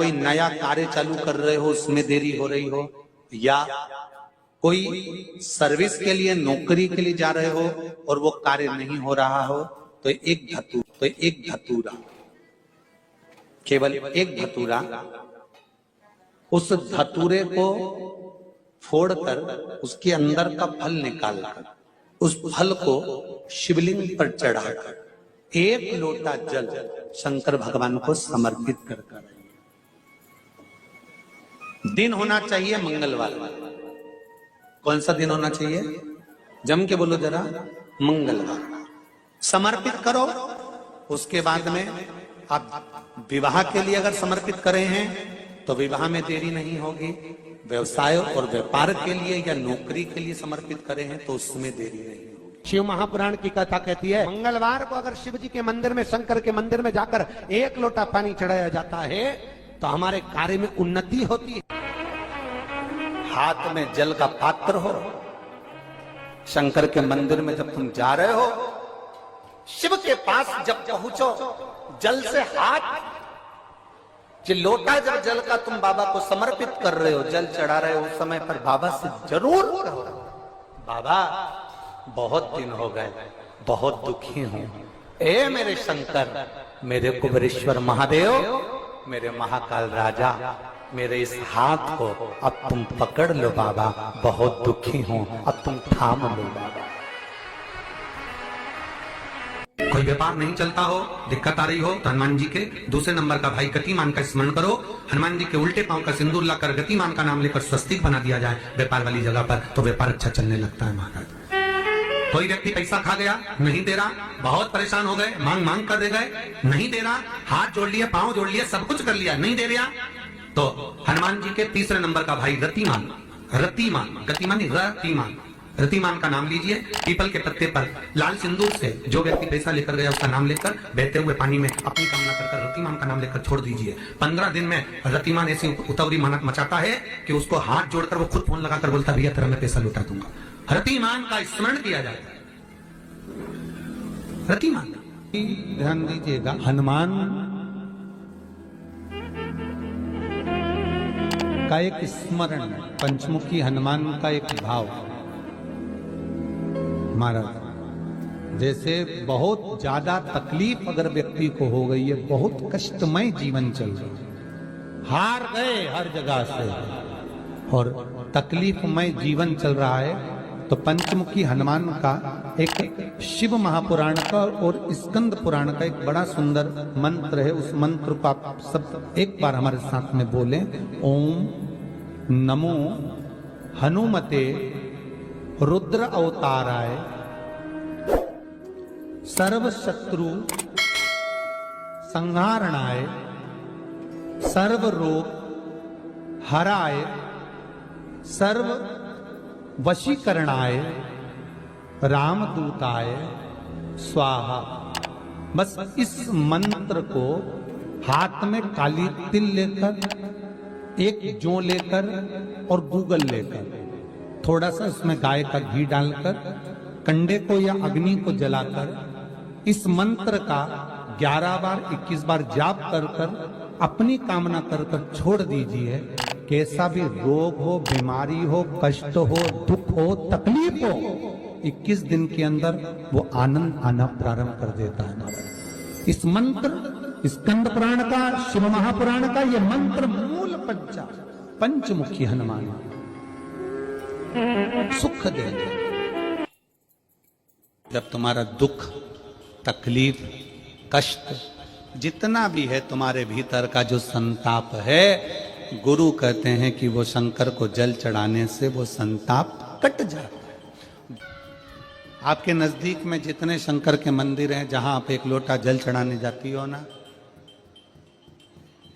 कोई नया कार्य चालू कर रहे हो उसमें देरी हो रही हो, या कोई सर्विस के लिए नौकरी के लिए जा रहे हो और वो कार्य नहीं हो रहा हो, तो एक धतूरा, केवल एक धतूरा, उस धतूरे को फोड़कर उसके अंदर का फल निकालकर उस फल को शिवलिंग पर चढ़ाकर एक लोटा जल शंकर भगवान को समर्पित कर। दिन होना चाहिए मंगलवार। कौन सा दिन होना चाहिए? जम के बोलो जरा, मंगलवार। समर्पित करो। उसके बाद में आप विवाह के लिए अगर समर्पित करे हैं तो विवाह में देरी नहीं होगी। व्यवसाय और व्यापार के लिए या नौकरी के लिए समर्पित करे हैं तो उसमें देरी नहीं होगी। शिव महापुराण की कथा कहती है मंगलवार को अगर शिव जी के मंदिर में, शंकर के मंदिर में जाकर एक लोटा पानी चढ़ाया जाता है तो हमारे कार्य में उन्नति होती है। हाथ में जल का पात्र हो, शंकर के मंदिर में जब तुम जा रहे हो, शिव के पास जब पहुंचो, जल से हाथ, जो लोटा जब जल का तुम बाबा को समर्पित कर रहे हो, जल चढ़ा रहे हो, उस समय पर बाबा से जरूर कहो, बाबा बहुत दिन हो गए, बहुत दुखी हूं, ए मेरे शंकर, मेरे कुबेरेश्वर महादेव, मेरे महाकाल राजा, मेरे इस हाथ को अब तुम पकड़ लो बाबा, बहुत दुखी हूं, अब तुम थाम लो बाबा। कोई व्यापार नहीं चलता हो, दिक्कत आ रही हो, तो हनुमान जी के दूसरे नंबर का भाई गतिमान का स्मरण करो। हनुमान जी के उल्टे पांव का सिंदूर लाकर गतिमान का नाम लेकर स्वस्तिक बना दिया जाए व्यापार वाली जगह पर, तो व्यापार अच्छा चलने लगता है महाराज। कोई व्यक्ति पैसा खा गया, नहीं दे रहा, बहुत परेशान हो गए, मांग मांग कर दे गए, नहीं दे रहा, हाथ जोड़ लिया, पांव जोड़ लिया, सब कुछ कर लिया, नहीं दे रहा, तो हनुमान जी के तीसरे नंबर का भाई रतिमान, रतिमान, गतिमान रतिमान, रतिमान का नाम लीजिए। पीपल के पत्ते पर लाल सिंदूर से जो व्यक्ति पैसा लेकर गया उसका नाम लेकर बहते हुए पानी में अपनी कामना कर रतिमान का नाम लेकर छोड़ दीजिए। 15 दिन में रतिमान ऐसी उतावली मचाता है कि उसको हाथ जोड़कर वो खुद फोन लगाकर बोलता भैया तेरा मैं पैसा लौटा दूंगा। रतिमान का स्मरण किया जाता है। रतिमान, ध्यान दीजिएगा, हनुमान का एक स्मरण, पंचमुखी हनुमान का एक भाव। महाराज जैसे बहुत ज्यादा तकलीफ अगर व्यक्ति को हो गई है, बहुत कष्टमय जीवन चल रहा है, हार गए हर जगह से और तकलीफमय जीवन चल रहा है, तो पंचमुखी हनुमान का एक शिव महापुराण का और स्कंद पुराण का एक बड़ा सुंदर मंत्र है। उस मंत्र को आप सब एक बार हमारे साथ में बोलें। ओम नमो हनुमते रुद्र अवताराय सर्व शत्रु संहारणाय सर्व रोग हराय सर्व वशीकरणाय रामदूताय स्वाहा। बस इस मंत्र को हाथ में काली तिल लेकर, एक जौ लेकर और गूगल लेकर, थोड़ा सा इसमें गाय का घी डालकर, कंडे को या अग्नि को जलाकर इस मंत्र का 11 बार 21 बार जाप कर कर अपनी कामना कर कर छोड़ दीजिए। कैसा भी रोग हो, बीमारी हो, कष्ट हो, दुख हो, तकलीफ हो, 21 दिन के अंदर वो आनंद आना प्रारंभ कर देता है। इस मंत्र, स्कंद पुराण का, शिव महापुराण का ये मंत्र मूल पंचमुखी हनुमान सुख देंगे। जब तुम्हारा दुख, तकलीफ, कष्ट जितना भी है तुम्हारे भीतर का जो संताप है, गुरु कहते हैं कि वो शंकर को जल चढ़ाने से वो संताप कट जाता है। आपके नजदीक में जितने शंकर के मंदिर हैं, जहां आप एक लोटा जल चढ़ाने जाती हो ना,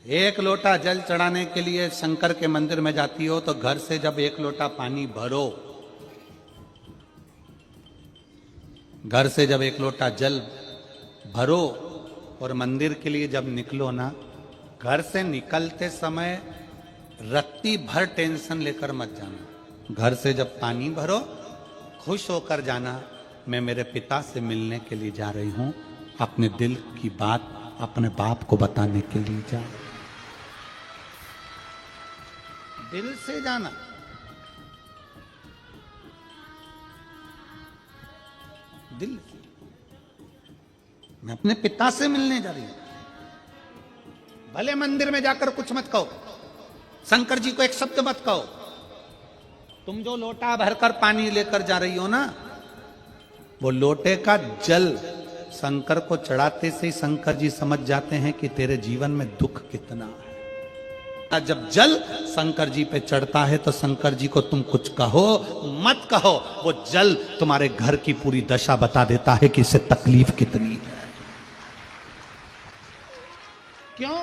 एक लोटा जल चढ़ाने के लिए शंकर के मंदिर में जाती हो, तो घर से जब एक लोटा पानी भरो, घर से जब एक लोटा जल भरो और मंदिर के लिए जब निकलो ना, घर से निकलते समय रत्ती भर टेंशन लेकर मत जाना। घर से जब पानी भरो, खुश होकर जाना, मैं मेरे पिता से मिलने के लिए जा रही हूं, अपने दिल की बात अपने बाप को बताने के लिए जा। दिल से जाना। दिल से। मैं अपने पिता से मिलने जा रही हूं। भले मंदिर में जाकर कुछ मत कहो, शंकर जी को एक शब्द मत कहो। तुम जो लोटा भरकर पानी लेकर जा रही हो ना, वो लोटे का जल शंकर को चढ़ाते से ही शंकर जी समझ जाते हैं कि तेरे जीवन में दुख कितना है। जब जल शंकर जी पे चढ़ता है तो शंकर जी को तुम कुछ कहो मत कहो, वो जल तुम्हारे घर की पूरी दशा बता देता है कि इससे तकलीफ कितनी है। क्यों?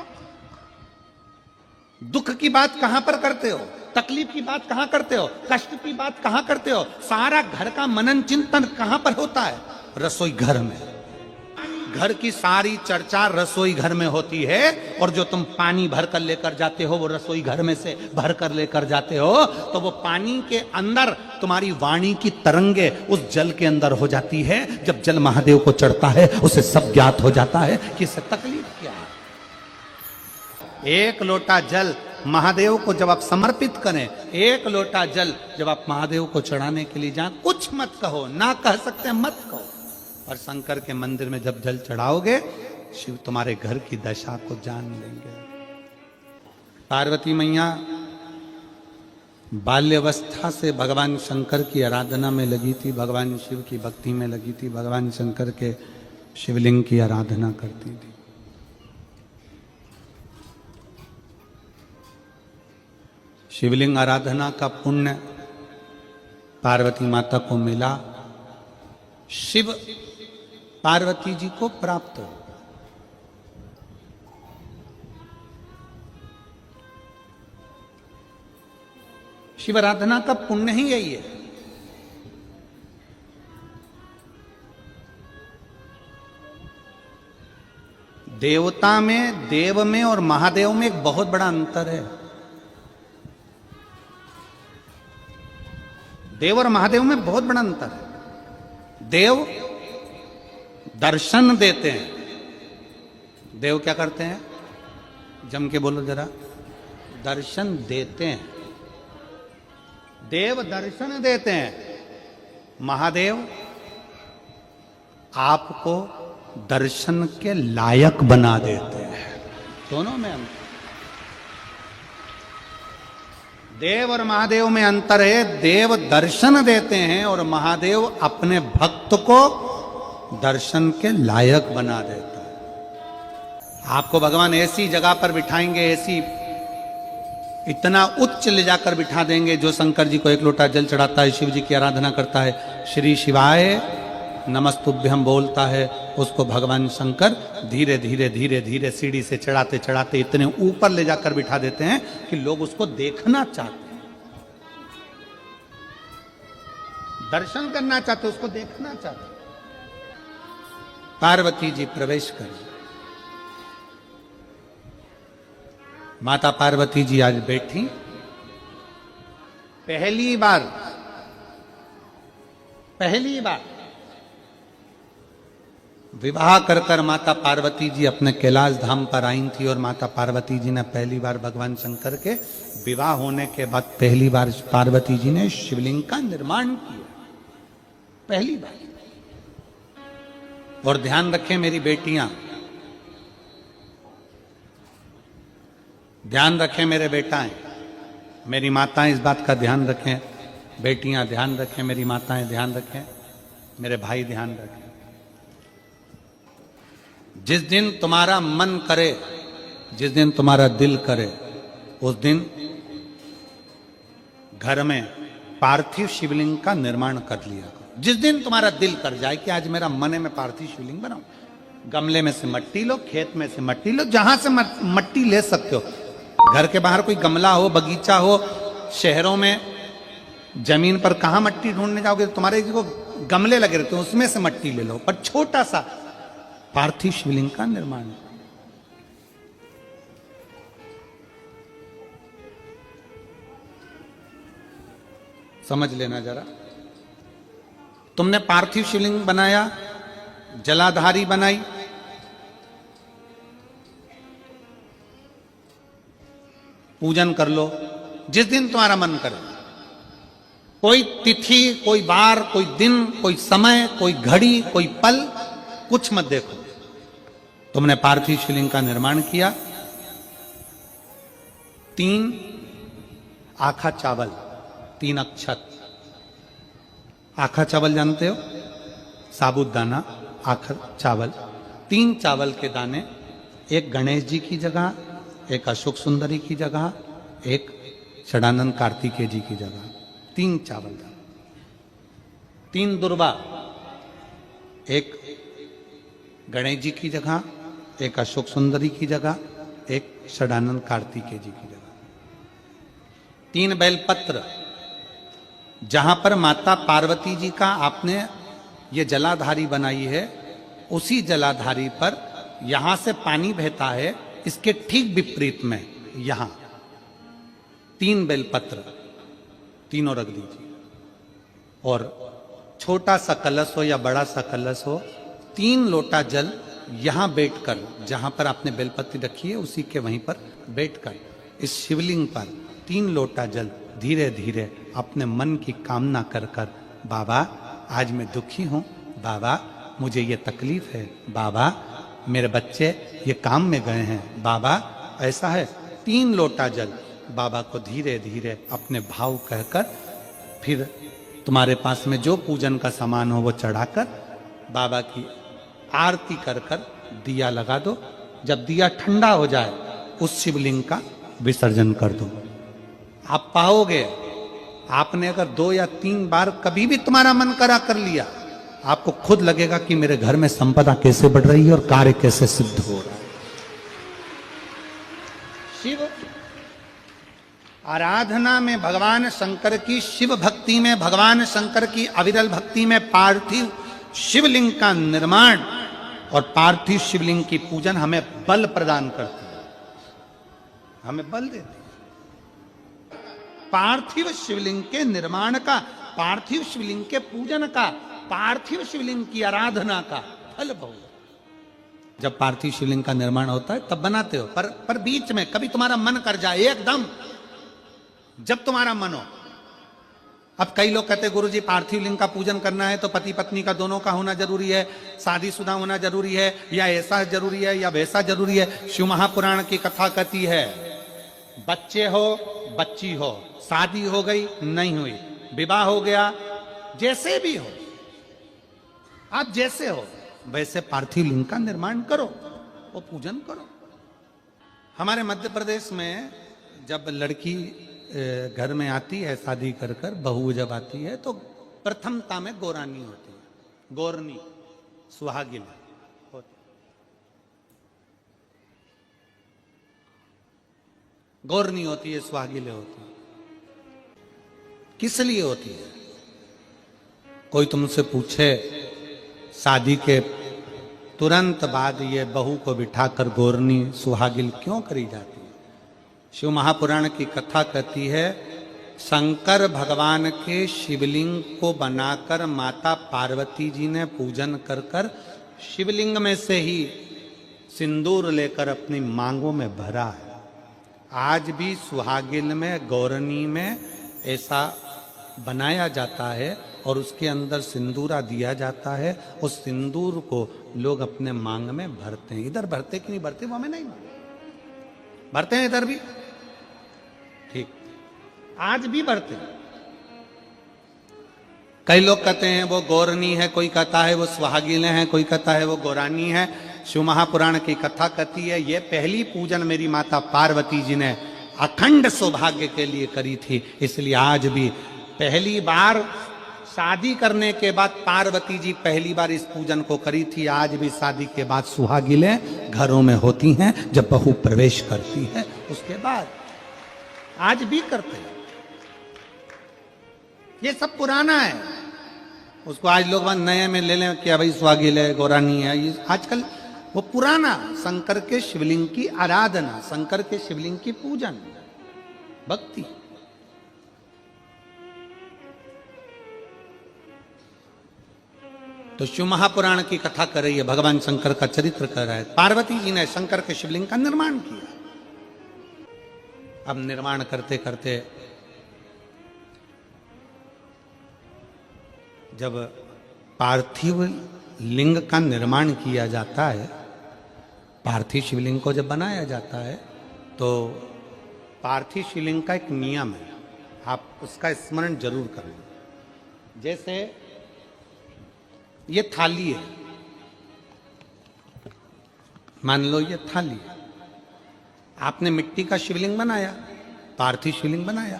दुख की बात कहां पर करते हो, तकलीफ की बात कहां करते हो, कष्ट की बात कहां करते हो? सारा घर का मनन चिंतन कहां पर होता है? रसोई घर में। घर की सारी चर्चा रसोई घर में होती है, और जो तुम पानी भर कर लेकर जाते हो वो रसोई घर में से भर कर लेकर जाते हो, तो वो पानी के अंदर तुम्हारी वाणी की तरंगे उस जल के अंदर हो जाती है। जब जल महादेव को चढ़ता है उसे सब ज्ञात हो जाता है कि इससे तकलीफ क्या है। एक लोटा जल महादेव को जब आप समर्पित करें, एक लोटा जल जब आप महादेव को चढ़ाने के लिए जाएं, कुछ मत कहो, ना कह सकते मत कहो। और शंकर के मंदिर में जब जल चढ़ाओगे, शिव तुम्हारे घर की दशा को जान लेंगे। पार्वती मैया बाल्यावस्था से भगवान शंकर की आराधना में लगी थी, भगवान शिव की भक्ति में लगी थी, भगवान शंकर के शिवलिंग की आराधना करती थी। शिवलिंग आराधना का पुण्य पार्वती माता को मिला, शिव पार्वती जी को प्राप्त हो। शिव आराधना का पुण्य ही यही है। देवता में, देव में और महादेव में एक बहुत बड़ा अंतर है। देव और महादेव में बहुत बड़ा अंतर है। देव दर्शन देते हैं। देव क्या करते हैं? जम के बोलो जरा। दर्शन देते हैं। देव दर्शन देते हैं। महादेव आपको दर्शन के लायक बना देते हैं। दोनों में अंतर। देव और महादेव में अंतर है। देव दर्शन देते हैं और महादेव अपने भक्त को दर्शन के लायक बना देता है। आपको भगवान ऐसी जगह पर बिठाएंगे, ऐसी इतना उच्च ले जाकर बिठा देंगे, जो शंकर जी को एक लोटा जल चढ़ाता है, शिव जी की आराधना करता है, श्री शिवाय नमस्तुभ्यम बोलता है, उसको भगवान शंकर धीरे धीरे धीरे धीरे सीढ़ी से चढ़ाते चढ़ाते इतने ऊपर ले जाकर बिठा देते हैं कि लोग उसको देखना चाहते हैं, दर्शन करना चाहते, उसको देखना चाहते। पार्वती जी प्रवेश करी। माता पार्वती जी आज बैठी। पहली बार विवाह कर कर माता पार्वती जी अपने कैलाश धाम पर आई थी, और माता पार्वती जी ने पहली बार भगवान शंकर के विवाह होने के बाद पहली बार पार्वती जी ने शिवलिंग का निर्माण किया, पहली बार। और ध्यान रखें मेरी बेटियां, ध्यान रखें मेरे बेटाएं, मेरी माताएं इस बात का ध्यान रखें, बेटियां ध्यान रखें, मेरी माताएं ध्यान रखें, मेरे भाई ध्यान रखें। जिस दिन तुम्हारा मन करे, जिस दिन तुम्हारा दिल करे, उस दिन घर में पार्थिव शिवलिंग का निर्माण कर लिया करो। जिस दिन तुम्हारा दिल कर जाए कि आज मेरा मन है मैं पार्थिव शिवलिंग बनाऊं, गमले में से मट्टी लो, खेत में से मट्टी लो, जहां से मट्टी ले सकते हो। घर के बाहर कोई गमला हो, बगीचा हो, शहरों में जमीन पर कहां मट्टी ढूंढने जाओगे? तुम्हारे को गमले लगे रहते हैं, उसमें से मट्टी ले लो, पर छोटा सा पार्थिव शिवलिंग का निर्माण। समझ लेना जरा। तुमने पार्थिव शिवलिंग बनाया, जलाधारी बनाई, पूजन कर लो, जिस दिन तुम्हारा मन करे, कोई तिथि, कोई बार, कोई दिन, कोई समय, कोई घड़ी, कोई पल, कुछ मत देखो। तुमने पार्थिव शिवलिंग का निर्माण किया, 3 आखा चावल, 3 अक्षत। आखा चावल जानते हो? साबुदाना, आखा चावल, 3 चावल के दाने, एक गणेश जी की जगह, एक अशोक सुंदरी की जगह, एक षडानंद कार्तिकेय जी की जगह, 3 चावल दाने, 3 दुर्वा, एक गणेश जी की जगह, एक अशोक सुंदरी की जगह, एक षडानंद कार्तिकेय जी की जगह, 3 बेलपत्र। जहां पर माता पार्वती जी का आपने ये जलाधारी बनाई है, उसी जलाधारी पर यहां से पानी बहता है, इसके ठीक विपरीत में यहां 3 बेलपत्र, तीनों रख दीजिए। और छोटा सा कलश हो या बड़ा सा कलश हो, 3 लोटा जल यहां बैठकर, जहां पर आपने बेलपत्ती रखी है उसी के वहीं पर बैठकर इस शिवलिंग पर 3 लोटा जल धीरे धीरे अपने मन की कामना कर कर, बाबा आज मैं दुखी हूं, बाबा मुझे ये तकलीफ है, बाबा मेरे बच्चे ये काम में गए हैं, बाबा ऐसा है, 3 लोटा जल बाबा को धीरे धीरे अपने भाव कहकर, फिर तुम्हारे पास में जो पूजन का सामान हो वो चढ़ाकर बाबा की आरती कर कर दिया लगा दो। जब दिया ठंडा हो जाए उस शिवलिंग का विसर्जन कर दो। आप पाओगे, आपने अगर 2 या 3 बार कभी भी तुम्हारा मन करा कर लिया, आपको खुद लगेगा कि मेरे घर में संपदा कैसे बढ़ रही है और कार्य कैसे सिद्ध हो रहा है। शिव आराधना में भगवान शंकर की, शिव भक्ति में भगवान शंकर की अविरल भक्ति में पार्थिव शिवलिंग का निर्माण और पार्थिव शिवलिंग की पूजन हमें बल प्रदान करती है, हमें बल देती है। पार्थिव शिवलिंग के निर्माण का, पार्थिव शिवलिंग के पूजन का, पार्थिव शिवलिंग की आराधना का फल बहुत। जब पार्थिव शिवलिंग का निर्माण होता है तब बनाते हो, पर बीच में कभी तुम्हारा मन कर जाए एकदम, जब तुम्हारा मन हो। अब कई लोग कहते हैं गुरुजी पार्थिव लिंग का पूजन करना है तो पति पत्नी का दोनों का होना जरूरी है, शादीशुदा होना जरूरी है, या ऐसा जरूरी है या वैसा जरूरी है। शिव महापुराण की कथा कहती है, बच्चे हो बच्ची हो, शादी हो गई नहीं हुई, विवाह हो गया, जैसे भी हो, आप जैसे हो वैसे पार्थिव लिंग का निर्माण करो, वो पूजन करो। हमारे मध्य प्रदेश में जब लड़की घर में आती है शादी कर कर, बहू जब आती है तो प्रथमता में गोरानी होती है, गोरनी सुहागिन होती, गोरनी होती है, सुहागिले होती है। किस लिए होती है? कोई तुमसे पूछे शादी के तुरंत बाद ये बहू को बिठाकर गोरनी सुहागिल क्यों करी जाती है? शिव महापुराण की कथा कहती है, शंकर भगवान के शिवलिंग को बनाकर माता पार्वती जी ने पूजन कर कर शिवलिंग में से ही सिंदूर लेकर अपनी मांगों में भरा है। आज भी सुहागिन में, गौरनी में ऐसा बनाया जाता है और उसके अंदर सिंदूरा दिया जाता है। उस सिंदूर को लोग अपने मांग में भरते हैं। इधर भरते कि नहीं भरते वो हमें नहीं भरते हैं, इधर भी ठीक, आज भी भरते हैं। कई लोग कहते हैं वो गौरनी है, कोई कहता है वो सुहागिन है, कोई कहता है वो गौरानी है। शिव महापुराण की कथा कहती है, ये पहली पूजन मेरी माता पार्वती जी ने अखंड सौभाग्य के लिए करी थी, इसलिए आज भी पहली बार शादी करने के बाद पार्वती जी पहली बार इस पूजन को करी थी। आज भी शादी के बाद सुहागिनें घरों में होती हैं, जब बहू प्रवेश करती है उसके बाद आज भी करते हैं। ये सब पुराना है, उसको आज लोग नए में ले लें कि भाई सुहागिन है, गौरानी है। ये आजकल वो पुराना शंकर के शिवलिंग की आराधना, शंकर के शिवलिंग की पूजन, भक्ति। तो शिव महापुराण की कथा कर रही है, भगवान शंकर का चरित्र कर रहा है। पार्वती जी ने शंकर के शिवलिंग का निर्माण किया। अब निर्माण करते करते जब पार्थिव लिंग का निर्माण किया जाता है, पार्थिव शिवलिंग को जब बनाया जाता है, तो पार्थिव शिवलिंग का एक नियम है, आप उसका स्मरण जरूर करें। जैसे ये थाली है, मान लो ये थाली है, आपने मिट्टी का शिवलिंग बनाया, पार्थिव शिवलिंग बनाया।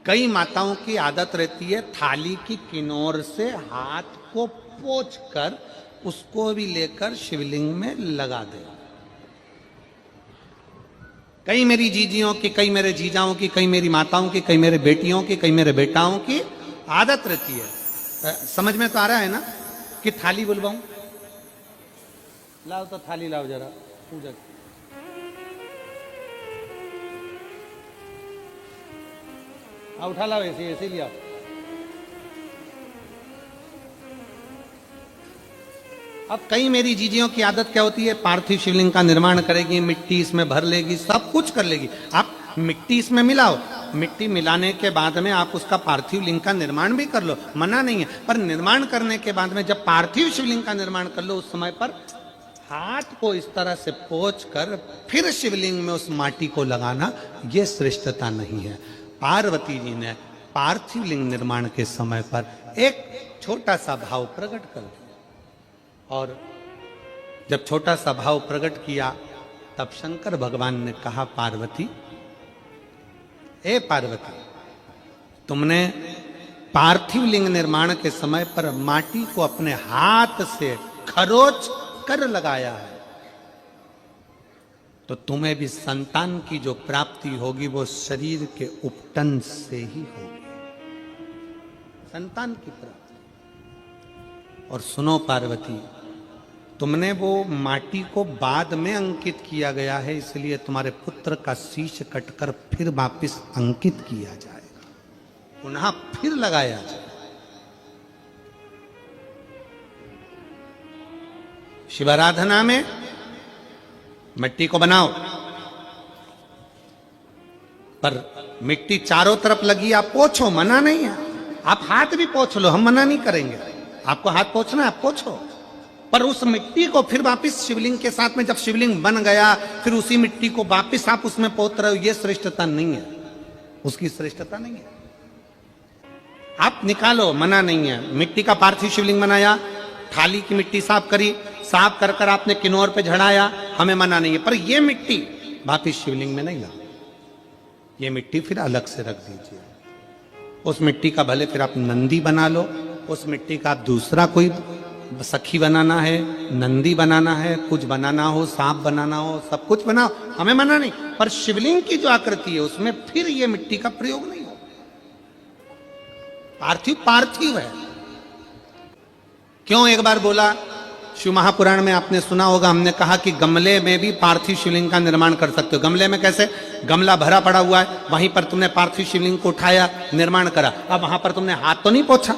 कई माताओं की आदत रहती है थाली की किनार से हाथ को पोंछकर उसको भी लेकर शिवलिंग में लगा दे। कई मेरी जीजियों की, कई मेरे जीजाओं की, कई मेरी माताओं की, कई मेरे बेटियों की, कई मेरे बेटाओं की आदत रहती है। समझ में तो आ रहा है ना कि थाली बुलवाऊं? लाओ तो थाली लाओ जरा पूजा की। उठा लाओ, ऐसे ऐसे लिया। अब कई मेरी जीजियों की आदत क्या होती है, पार्थिव शिवलिंग का निर्माण करेगी, मिट्टी इसमें भर लेगी, सब कुछ कर लेगी। आप मिट्टी इसमें मिलाओ, मिट्टी मिलाने के बाद में आप उसका पार्थिव लिंग का निर्माण भी कर लो, मना नहीं है। पर निर्माण करने के बाद में जब पार्थिव शिवलिंग का निर्माण कर लो, उस समय पर हाथ को इस तरह से पोंछ कर फिर शिवलिंग में उस माटी को लगाना, यह श्रेष्ठता नहीं है। पार्वती जी ने पार्थिव लिंग निर्माण के समय पर एक छोटा सा भाव प्रकट कर दिया, और जब छोटा सा भाव प्रकट किया तब शंकर भगवान ने कहा, पार्वती, ए पार्वती, तुमने पार्थिव लिंग निर्माण के समय पर माटी को अपने हाथ से खरोच कर लगाया है, तो तुम्हें भी संतान की जो प्राप्ति होगी वो शरीर के उपटन से ही होगी, संतान की प्राप्ति। और सुनो पार्वती, तुमने वो माटी को बाद में अंकित किया गया है, इसलिए तुम्हारे पुत्र का शीश कटकर फिर वापिस अंकित किया जाएगा, पुनः फिर लगाया जाएगा। शिवाराधना में मिट्टी को बनाओ, पर मिट्टी चारों तरफ लगी, आप पोंछो, मना नहीं है। आप हाथ भी पोंछ लो, हम मना नहीं करेंगे। आपको हाथ पोंछना है, आप पोंछो, पर उस मिट्टी को फिर वापिस शिवलिंग के साथ में, जब शिवलिंग बन गया फिर उसी मिट्टी को वापिस आप उसमें पोत रहे हो, ये श्रेष्ठता नहीं है, उसकी श्रेष्ठता नहीं है। आप निकालो, मना नहीं है। मिट्टी का पार्थिव शिवलिंग बनाया, थाली की मिट्टी साफ करी, साफ कर कर आपने किन्नौर पे झड़ाया, हमें मना नहीं है। पर ये मिट्टी वापिस शिवलिंग में नहीं ला, ये मिट्टी फिर अलग से रख दीजिए। उस मिट्टी का भले फिर आप नंदी बना लो, उस मिट्टी का आप दूसरा कोई सखी बनाना है, नंदी बनाना है, कुछ बनाना हो, सांप बनाना हो, सब कुछ बनाओ, हमें मना नहीं। पर शिवलिंग की जो आकृति है उसमें फिर ये मिट्टी का प्रयोग नहीं हो। पार्थिव पार्थिव है। क्यों एक बार बोला, शिव महापुराण में आपने सुना होगा, हमने कहा कि गमले में भी पार्थिव शिवलिंग का निर्माण कर सकते हो। गमले में कैसे? गमला भरा पड़ा हुआ है, वहीं पर तुमने पार्थिव शिवलिंग को उठाया, निर्माण करा। अब वहां पर तुमने हाथ तो नहीं पोंछा,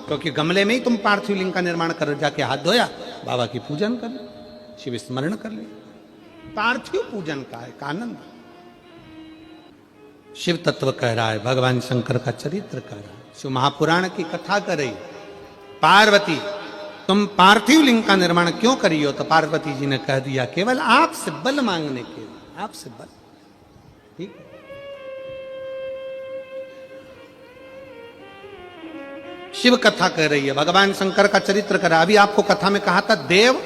क्योंकि गमले में ही तुम पार्थिव लिंग का निर्माण कर, जाके हाथ धोया, बाबा की पूजन कर ले, शिव स्मरण कर ले। पार्थिव पूजन का एक आनंद शिव तत्व कह रहा है, भगवान शंकर का चरित्र कह रहा है, शिव महापुराण की कथा कर रही। पार्वती, तुम पार्थिव लिंग का निर्माण क्यों करी हो? तो पार्वती जी ने कह दिया, केवल आपसे बल मांगने के लिए, आपसे बल। ठीक है, शिव कथा कह रही है, भगवान शंकर का चरित्र कर रहा है। अभी आपको कथा में कहा था देव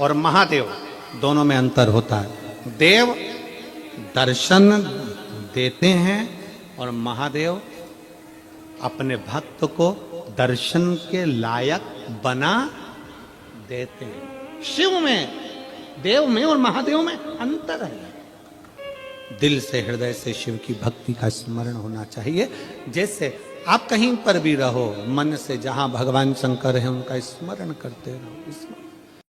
और महादेव दोनों में अंतर होता है। देव दर्शन देते हैं और महादेव अपने भक्त को दर्शन के लायक बना देते हैं। शिव में, देव में और महादेव में अंतर है। दिल से, हृदय से शिव की भक्ति का स्मरण होना चाहिए। जैसे आप कहीं पर भी रहो, मन से जहां भगवान शंकर है उनका स्मरण करते रहो।